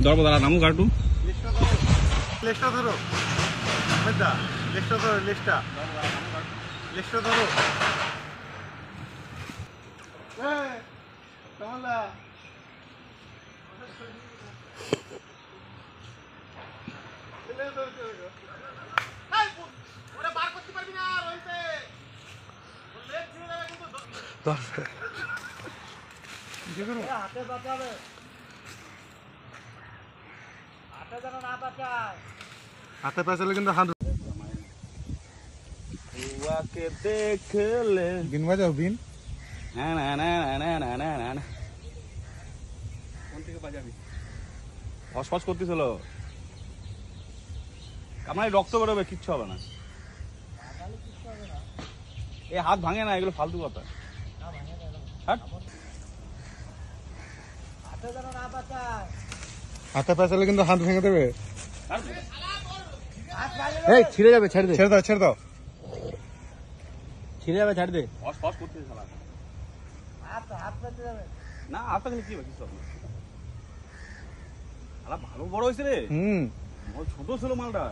ধরবো দাঁড়া, নামু কাটু। লেজটা ধরো, লেজটা ধরো, লেজটা ধরো। হাতে পেঁচালে কিন্তু হাত দেখলে বিন বাজাও, বিন। কোন থেকে বাজাবি? ফসফস করতেছিল, কামড়ায় রক্ত বেরোবে, কিচ্ছু হবে না। এই হাত ভাঙে না, এগুলো ফালতু কথা। হাতে পেঁচালে কিন্তু হাত ভেঙে দেবে। এই ছিঁড়ে যাবে, ছেড়ে দে, ছেড়ে দাও, ছেড়ে দাও। ছিঁড়ে যাবে, ছাড় দে। ফসফস করতেছে শালা। না, হাত পাখলে কি হবে, কিছু হবে না। শালা ভালো বড় হয়েছে রে। হুম, ছোট ছিল মালটা।